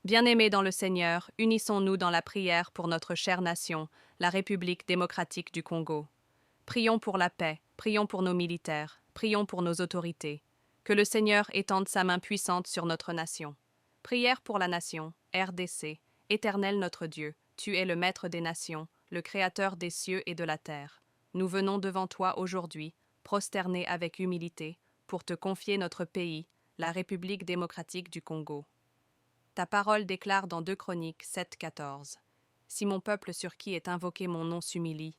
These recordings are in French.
Bien-aimés dans le Seigneur, unissons-nous dans la prière pour notre chère nation, la République démocratique du Congo. Prions pour la paix, prions pour nos militaires, prions pour nos autorités. Que le Seigneur étende sa main puissante sur notre nation. Prière pour la nation, RDC. Éternel notre Dieu, tu es le Maître des nations, le Créateur des cieux et de la terre. Nous venons devant toi aujourd'hui, prosternés avec humilité, pour te confier notre pays, la République démocratique du Congo. Ta parole déclare dans 2 Chroniques 7,14. Si mon peuple sur qui est invoqué mon nom s'humilie,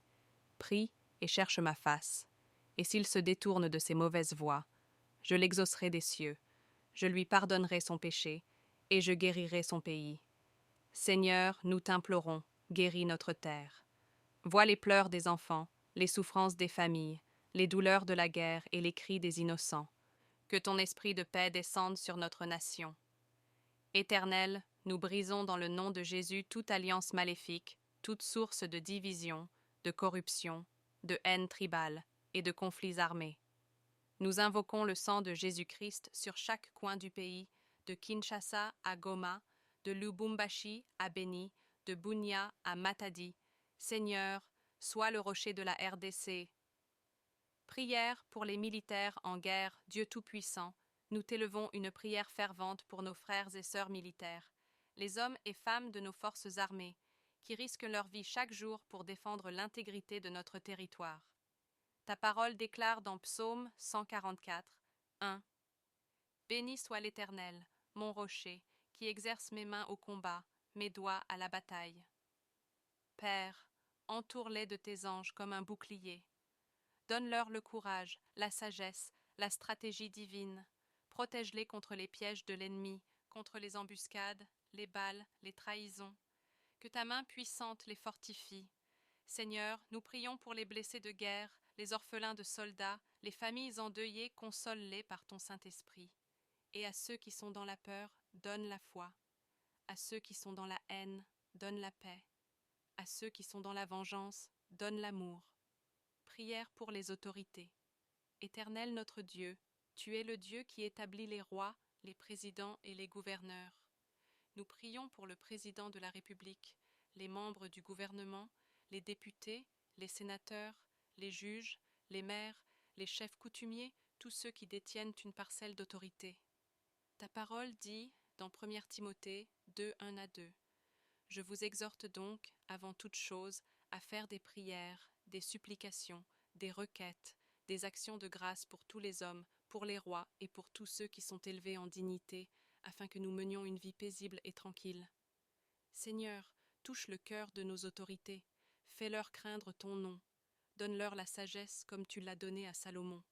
prie et cherche ma face, et s'il se détourne de ses mauvaises voies, je l'exaucerai des cieux, je lui pardonnerai son péché, et je guérirai son pays. Seigneur, nous t'implorons, guéris notre terre. Vois les pleurs des enfants, les souffrances des familles, les douleurs de la guerre et les cris des innocents. Que ton esprit de paix descende sur notre nation. Éternel, nous brisons dans le nom de Jésus toute alliance maléfique, toute source de division, de corruption, de haine tribale et de conflits armés. Nous invoquons le sang de Jésus-Christ sur chaque coin du pays, de Kinshasa à Goma, de Lubumbashi à Beni, de Bunia à Matadi. Seigneur, sois le rocher de la RDC. Prière pour les militaires en guerre, Dieu Tout-Puissant. Nous t'élevons une prière fervente pour nos frères et sœurs militaires, les hommes et femmes de nos forces armées, qui risquent leur vie chaque jour pour défendre l'intégrité de notre territoire. Ta parole déclare dans Psaume 144, 1. Béni soit l'Éternel, mon rocher, qui exerce mes mains au combat, mes doigts à la bataille. Père, entoure-les de tes anges comme un bouclier. Donne-leur le courage, la sagesse, la stratégie divine. Protège-les contre les pièges de l'ennemi, contre les embuscades, les balles, les trahisons. Que ta main puissante les fortifie. Seigneur, nous prions pour les blessés de guerre, les orphelins de soldats, les familles endeuillées, console-les par ton Saint-Esprit. Et à ceux qui sont dans la peur, donne la foi. À ceux qui sont dans la haine, donne la paix. À ceux qui sont dans la vengeance, donne l'amour. Prière pour les autorités. Éternel notre Dieu, tu es le Dieu qui établit les rois, les présidents et les gouverneurs. Nous prions pour le président de la République, les membres du gouvernement, les députés, les sénateurs, les juges, les maires, les chefs coutumiers, tous ceux qui détiennent une parcelle d'autorité. Ta parole dit, dans 1 Timothée 2, 1 à 2, « Je vous exhorte donc, avant toute chose, à faire des prières, des supplications, des requêtes, des actions de grâce pour tous les hommes, pour les rois et pour tous ceux qui sont élevés en dignité, afin que nous menions une vie paisible et tranquille. Seigneur, touche le cœur de nos autorités, fais-leur craindre ton nom, donne-leur la sagesse comme tu l'as donnée à Salomon.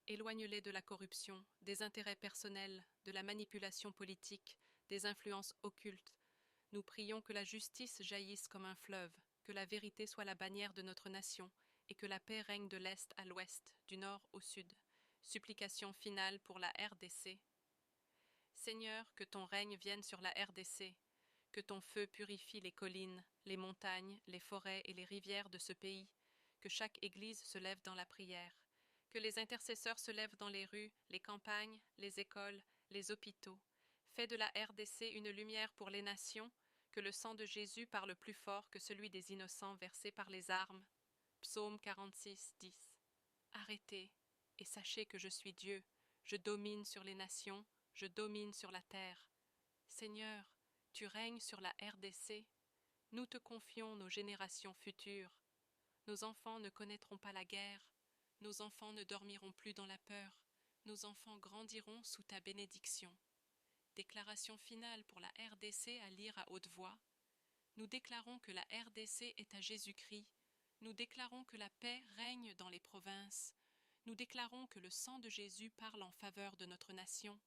Éloigne-les de la corruption, des intérêts personnels, de la manipulation politique, des influences occultes. Nous prions que la justice jaillisse comme un fleuve, que la vérité soit la bannière de notre nation, et que la paix règne de l'Est à l'Ouest, du Nord au Sud. Supplication finale pour la RDC. Seigneur, que ton règne vienne sur la RDC, que ton feu purifie les collines, les montagnes, les forêts et les rivières de ce pays, que chaque église se lève dans la prière, que les intercesseurs se lèvent dans les rues, les campagnes, les écoles, les hôpitaux. Fais de la RDC une lumière pour les nations, que le sang de Jésus parle plus fort que celui des innocents versés par les armes. Psaume 46, 10. Arrêtez, et sachez que je suis Dieu, je domine sur les nations, je domine sur la terre. Seigneur, tu règnes sur la RDC. Nous te confions nos générations futures. Nos enfants ne connaîtront pas la guerre. Nos enfants ne dormiront plus dans la peur. Nos enfants grandiront sous ta bénédiction. Déclaration finale pour la RDC à lire à haute voix. Nous déclarons que la RDC est à Jésus-Christ. Nous déclarons que la paix règne dans les provinces. Nous déclarons que le sang de Jésus parle en faveur de notre nation.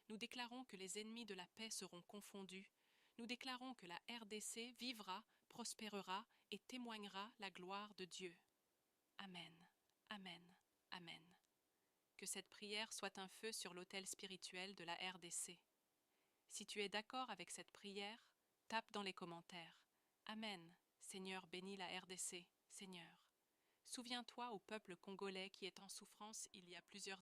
Nous déclarons que les ennemis de la paix seront confondus. Nous déclarons que la RDC vivra, prospérera et témoignera la gloire de Dieu. Amen, amen, amen. Que cette prière soit un feu sur l'autel spirituel de la RDC. Si tu es d'accord avec cette prière, tape dans les commentaires. Amen. Seigneur, bénis la RDC. Seigneur. Souviens-toi au peuple congolais qui est en souffrance il y a plusieurs